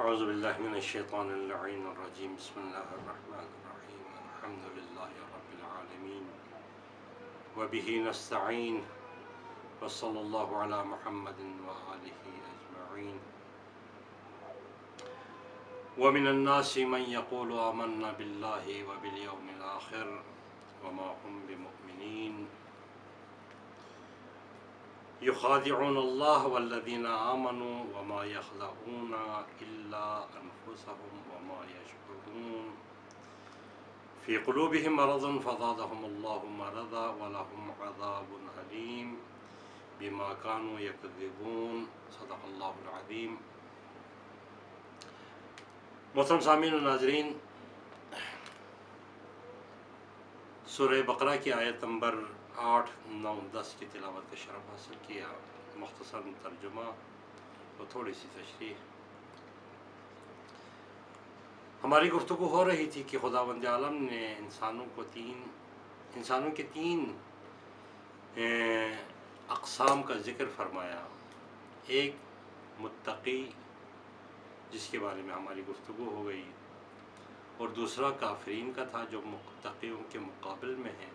اعوذ باللہ من الشیطان اللعین الرجیم بسم اللہ الرحمن الرحیم الحمد للہ رب العالمین وبہ نستعین وصلی اللہ علی محمد وآلہ اجمعین ومن الناس من يقول آمنا باللہ وبالیوم الآخر وما هم بمؤمنین يخادعون الله والذين آمنوا وما يخدعون إلا أنفسهم وما يشعرون في قلوبهم مرض فزادهم الله مرضا ولهم عذاب أليم بما كانوا يكذبون صدق الله العظيم۔ محترم سامعین و ناظرین، سورہ بقرہ کی آیت نمبر 8، 9، 10 کی تلاوت کا شرف حاصل کیا۔ مختصر ترجمہ اور تھوڑی سی تشریح۔ ہماری گفتگو ہو رہی تھی کہ خداوند عالم نے انسانوں کے تین اقسام کا ذکر فرمایا۔ ایک متقی، جس کے بارے میں ہماری گفتگو ہو گئی، اور دوسرا کافرین کا تھا جو متقیوں کے مقابل میں ہیں،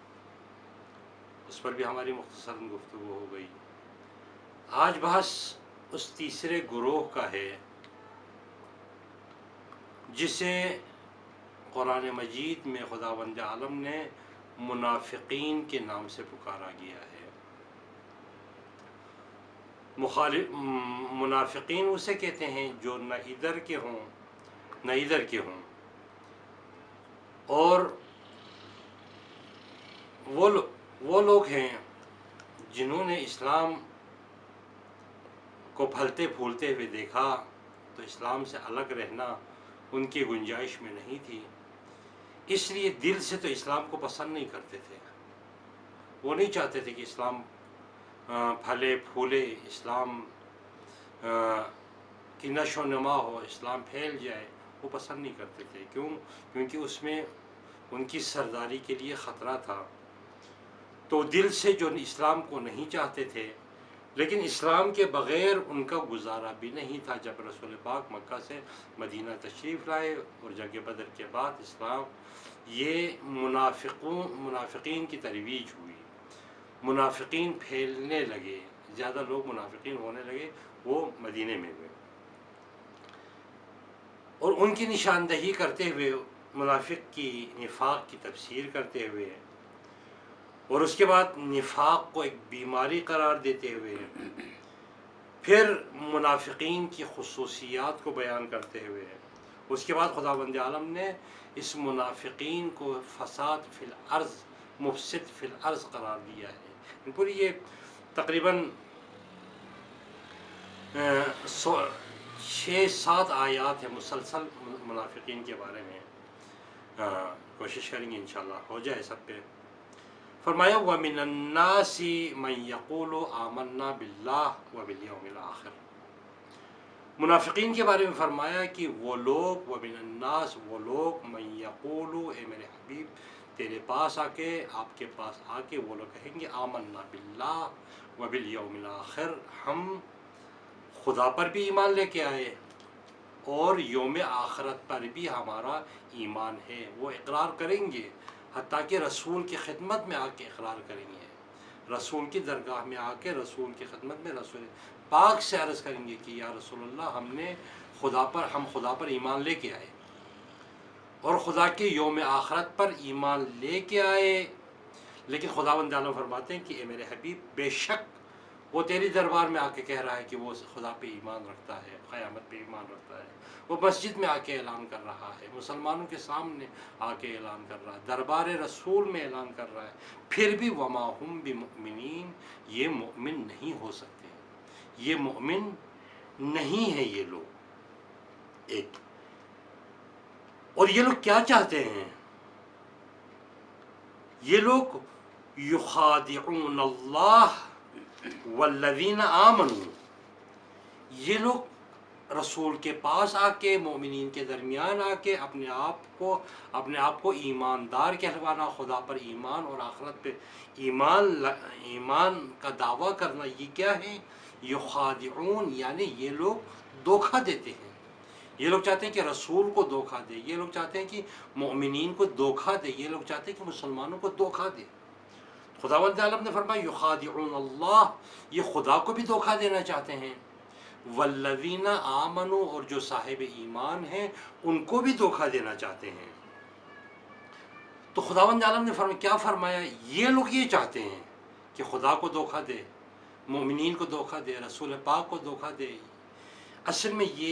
اس پر بھی ہماری مختصر گفتگو ہو گئی۔ آج بحث اس تیسرے گروہ کا ہے جسے قرآن مجید میں خداوند عالم نے منافقین کے نام سے پکارا گیا ہے۔ منافقین اسے کہتے ہیں جو نہ ادھر کے ہوں نہ ادھر کے ہوں، اور وہ لوگ ہیں جنہوں نے اسلام کو پھلتے پھولتے ہوئے دیکھا تو اسلام سے الگ رہنا ان کی گنجائش میں نہیں تھی، اس لیے دل سے تو اسلام کو پسند نہیں کرتے تھے۔ وہ نہیں چاہتے تھے کہ اسلام پھلے پھولے، اسلام کی نشو و نما ہو، اسلام پھیل جائے، وہ پسند نہیں کرتے تھے۔ کیونکہ اس میں ان کی سرداری کے لیے خطرہ تھا۔ تو دل سے جو اسلام کو نہیں چاہتے تھے، لیکن اسلام کے بغیر ان کا گزارا بھی نہیں تھا۔ جب رسول پاک مکہ سے مدینہ تشریف لائے اور جنگ بدر کے بعد اسلام، یہ منافقین کی ترویج ہوئی، منافقین پھیلنے لگے، زیادہ لوگ منافقین ہونے لگے، وہ مدینے میں ہوئے، اور ان کی نشاندہی کرتے ہوئے، منافق کی نفاق کی تفسیر کرتے ہوئے، اور اس کے بعد نفاق کو ایک بیماری قرار دیتے ہوئے، پھر منافقین کی خصوصیات کو بیان کرتے ہوئے، اس کے بعد خداوند عالم نے اس منافقین کو فساد فی الارض، مفسد فی الارض قرار دیا ہے۔ پوری یہ تقریباً 6-7 آیات ہیں مسلسل منافقین کے بارے میں، کوشش کریں گے انشاءاللہ ہو جائے سب پہ۔ فرمایا وَمِنَ النَّاسِ مَن يَقُولُ آمَنَّا بِاللَّهِ وَبِالْيَوْمِ الْآخِرِ۔ منافقین کے بارے میں فرمایا کہ وہ لوگ، وَمِنَ النَّاسِ وہ لوگ، مَن يَقُولُ اے میرے حبیب تیرے پاس آ کے، آپ کے پاس آ کے وہ لوگ کہیں گے آمَنَّا بِاللَّهِ وَبِالْيَوْمِ الْآخِرِ، ہم خدا پر بھی ایمان لے کے آئے اور یوم آخرت پر بھی ہمارا ایمان ہے۔ وہ اقرار کریں گے، حتیٰ کہ رسول کی خدمت میں آ کے اقرار کریں گے، رسول کی درگاہ میں آ کے، رسول کی خدمت میں رسول پاک سے عرض کریں گے کہ یا رسول اللہ، ہم خدا پر ایمان لے کے آئے اور خدا کے یوم آخرت پر ایمان لے کے آئے، لیکن خداوند عالم فرماتے ہیں کہ اے میرے حبیب بے شک وہ تیری دربار میں آ کے کہہ رہا ہے کہ وہ خدا پہ ایمان رکھتا ہے، قیامت پہ ایمان رکھتا ہے، وہ مسجد میں آ کے اعلان کر رہا ہے، مسلمانوں کے سامنے آ کے اعلان کر رہا ہے، دربار رسول میں اعلان کر رہا ہے، پھر بھی وما ہم بمؤمنین، یہ مؤمن نہیں ہو سکتے، یہ مؤمن نہیں ہے یہ لوگ۔ ایک اور یہ لوگ کیا چاہتے ہیں؟ یہ لوگ یخادعون اللہ والذین آمنوا، یہ لوگ رسول کے پاس آ کے، مومنین کے درمیان آ کے اپنے آپ کو ایماندار کہلوانا، خدا پر ایمان اور آخرت پہ ایمان کا دعویٰ کرنا، یہ کیا ہے؟ یخادعون، یعنی یہ لوگ دھوکہ دیتے ہیں، یہ لوگ چاہتے ہیں کہ رسول کو دھوکہ دے، یہ لوگ چاہتے ہیں کہ مومنین کو دھوکہ دے، یہ لوگ چاہتے ہیں کہ مسلمانوں کو دھوکہ دے۔ خداوند عالم نے فرمایا یخادعون اللہ، یہ خدا کو بھی دھوکہ دینا چاہتے ہیں، والذین آمنوا، اور جو صاحب ایمان ہیں ان کو بھی دھوکہ دینا چاہتے ہیں۔ تو خداوند عالم نے فرمایا، کیا فرمایا؟ یہ لوگ یہ چاہتے ہیں کہ خدا کو دھوکہ دے، مومنین کو دھوکہ دے، رسول پاک کو دھوکہ دے۔ اصل میں یہ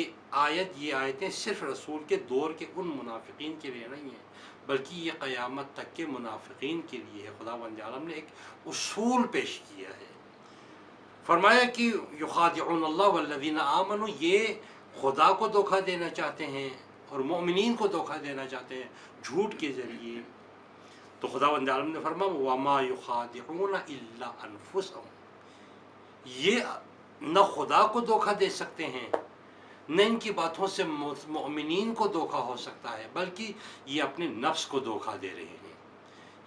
آیتیں صرف رسول کے دور کے ان منافقین کے لیے نہیں ہیں، بلکہ یہ قیامت تک کے منافقین کے لیے ہے۔ خداوند عالم نے ایک اصول پیش کیا ہے، فرمایا کہ یخادعون اللہ والذین آمنوا، یہ خدا کو دھوکہ دینا چاہتے ہیں اور مومنین کو دھوکہ دینا چاہتے ہیں جھوٹ کے ذریعے۔ تو خداوند عالم نے فرمایا وما یخادعون الا انفسهم، یہ نہ خدا کو دھوکہ دے سکتے ہیں، نہ ان کی باتوں سے مومنین کو دھوکہ ہو سکتا ہے، بلکہ یہ اپنے نفس کو دھوکہ دے رہے ہیں۔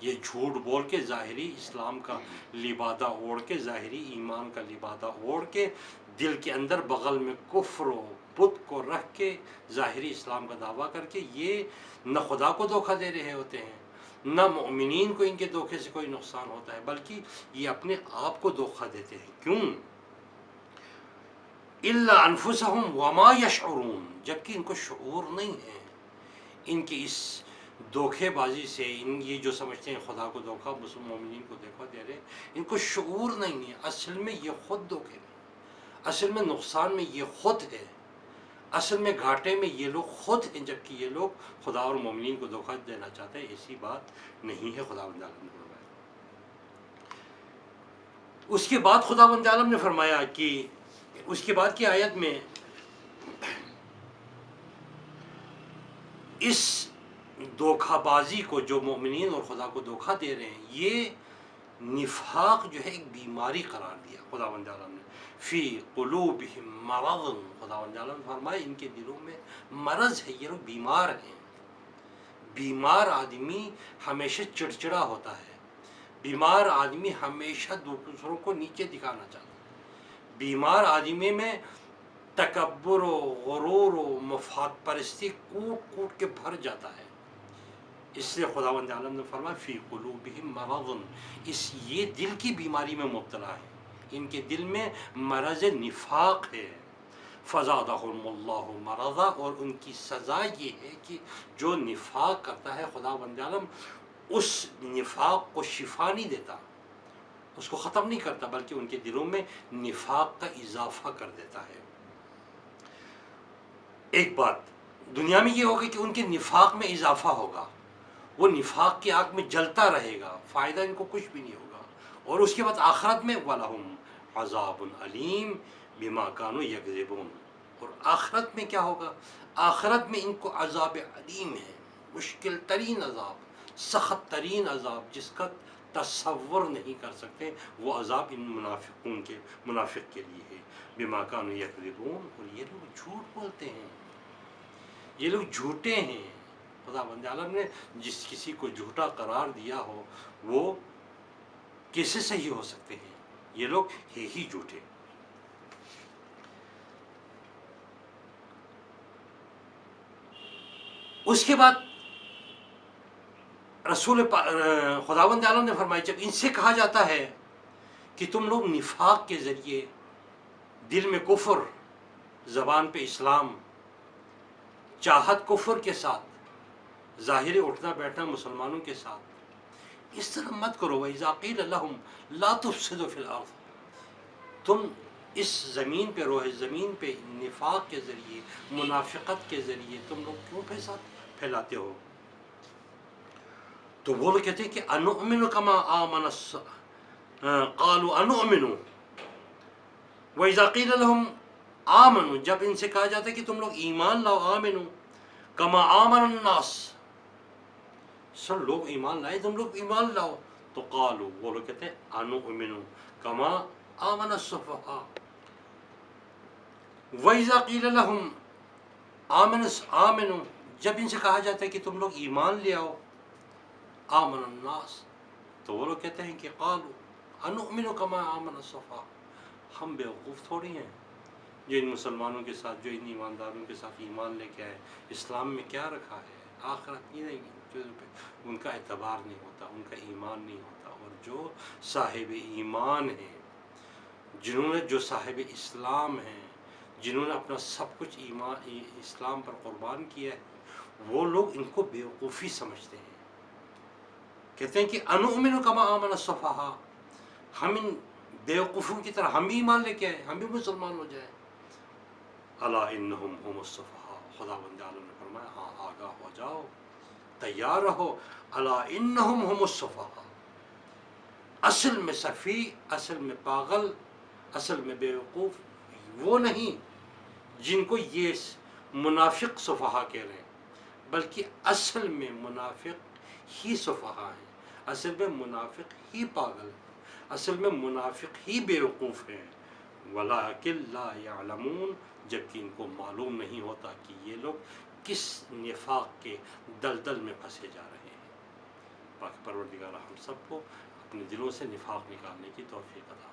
یہ جھوٹ بول کے، ظاہری اسلام کا لبادہ اوڑھ کے، ظاہری ایمان کا لبادہ اوڑھ کے، دل کے اندر بغل میں کفر و بت کو رکھ کے، ظاہری اسلام کا دعویٰ کر کے، یہ نہ خدا کو دھوکہ دے رہے ہوتے ہیں، نہ مومنین کو ان کے دھوکے سے کوئی نقصان ہوتا ہے، بلکہ یہ اپنے آپ کو دھوکہ دیتے ہیں۔ کیوں؟ الا انفسهم وما یشعرون، جبکہ ان کو شعور نہیں ہے ان کی اس دھوکے بازی سے، یہ جو سمجھتے ہیں خدا کو دھوکہ، مومنین کو دھوکہ دے رہے، ان کو شعور نہیں ہے۔ اصل میں یہ خود دھوکے میں، اصل میں نقصان میں یہ خود ہے، اصل میں گھاٹے میں یہ لوگ خود ہیں، جبکہ یہ لوگ خدا اور مومنین کو دھوکہ دینا چاہتے ہیں۔ ایسی بات نہیں ہے، خداوند عالم نے فرمایا۔ اس کے بعد خداوند عالم نے فرمایا کہ اس کے بعد کی آیت میں اس دھوکہ بازی کو، جو مومنین اور خدا کو دھوکہ دے رہے ہیں، یہ نفاق جو ہے ایک بیماری قرار دیا خداوند عالم نے۔ فی قلوبہم مرض، خداوند عالم نے فرمایا ان کے دلوں میں مرض ہے، یہ لوگ بیمار ہیں۔ بیمار آدمی ہمیشہ چڑچڑا ہوتا ہے، بیمار آدمی ہمیشہ دوسروں کو نیچے دکھانا چاہتا ہے، بیمار آدمی میں تکبر و غرور و مفاد پرستی کوٹ کوٹ کے بھر جاتا ہے۔ اس لیے خداوند عالم نے فرمایا فی قلوبہم مرض، یہ دل کی بیماری میں مبتلا ہے، ان کے دل میں مرض نفاق ہے۔ فزادہم اللہ مرضا، اور ان کی سزا یہ ہے کہ جو نفاق کرتا ہے، خداوند عالم اس نفاق کو شفا نہیں دیتا، اس کو ختم نہیں کرتا، بلکہ ان کے دلوں میں نفاق کا اضافہ کر دیتا ہے۔ ایک بات دنیا میں یہ ہوگا کہ ان کے نفاق میں اضافہ ہوگا، وہ نفاق کی آگ میں جلتا رہے گا، فائدہ ان کو کچھ بھی نہیں ہوگا۔ اور اس کے بعد آخرت میں وَلَهُمْ عَذَابٌ عَلِيمٌ بِمَا كَانُوا يَكْذِبُونَ، اور آخرت میں کیا ہوگا؟ آخرت میں ان کو عذاب علیم ہے، مشکل ترین عذاب، سخت ترین عذاب، جس کا تصور نہیں کر سکتے، وہ عذاب ان منافق کے لیے ہے۔ بِمَا كَانُوا يَكْذِبُونَ، اور یہ لوگ جھوٹ بولتے ہیں، یہ لوگ جھوٹے ہیں۔ خداوند عالم نے جس کسی کو جھوٹا قرار دیا ہو، وہ کیسے صحیح ہو سکتے ہیں؟ یہ لوگ ہے ہی جھوٹے۔ اس کے بعد خداوند عالم نے فرمایا، جب ان سے کہا جاتا ہے کہ تم لوگ نفاق کے ذریعے، دل میں کفر، زبان پہ اسلام، چاہت کفر کے ساتھ، ظاہری اٹھنا بیٹھنا مسلمانوں کے ساتھ، اس طرح مت کرو۔ وَإِذَا قِيلَ لَهُمْ لَا تُفْسِدُوا فِي الْأَرْضِ، تم اس زمین پہ، روح زمین پہ نفاق کے ذریعے، منافقت کے ذریعے تم لوگ کیوں فساد پھیلاتے ہو؟ تو وہ لوگ کہتے ہیں کہ أَنُؤْمِنُ كَمَا آمَنَ قَالُوا أَنُؤْمِنُ وَإِذَا قِيلَ لَهُمْ آمَنُوا، جب ان سے کہا جاتا ہے کہ تم لوگ ایمان لاؤ، آمنو کما آمن الناس، سب لوگ ایمان لائے، تم لوگ ایمان لاؤ، تو قالوا، وہ لوگ کہتے ہیں انؤمن کما آمن السفہاء، وَإِذَا قِيلَ لَهُمْ آمنوا، جب ان سے کہا جاتا ہے کہ تم لوگ ایمان لے آؤ، آمن الناس، تو وہ لوگ کہتے ہیں کہ قالوا انؤمن کما آمن السفہاء، ہم بیوقوف تھوڑی ہیں، جو ان مسلمانوں کے ساتھ، جو ان ایمانداروں کے ساتھ ایمان لے کے آئے، اسلام میں کیا رکھا ہے؟ آخرت یہ نہیں، جو ان کا اعتبار نہیں ہوتا، ان کا ایمان نہیں ہوتا۔ اور جو صاحب ایمان ہیں، جنہوں نے، جو صاحب اسلام ہیں، جنہوں نے اپنا سب کچھ ایمان اسلام پر قربان کیا ہے، وہ لوگ ان کو بیوقوفی سمجھتے ہیں، کہتے ہیں کہ انؤمن کما آمن السفہاء، ہم ان بیوقوفوں کی طرح ہم بھی ایمان لے کے آئے، ہم بھی مسلمان ہو جائیں۔ الا انہم هم السفہاء، خدا بند عالم نے فرمایا ہاں آگاہ ہو جاؤ، تیار رہو، الا انہم هم السفہاء، اصل میں سفیہ، اصل میں پاگل، اصل میں بیوقوف وہ نہیں جن کو یہ منافق سفہاء کہہ رہے ہیں، بلکہ اصل میں منافق ہی سفہاء ہیں، اصل میں منافق ہی پاگل ہیں، اصل میں منافق ہی بیوقوف ہیں، ولیکن لا یعلمون، جبکہ ان کو معلوم نہیں ہوتا کہ یہ لوگ کس نفاق کے دلدل میں پھنسے جا رہے ہیں۔ پاک پروردگار ہم سب کو اپنے دلوں سے نفاق نکالنے کی توفیق عطا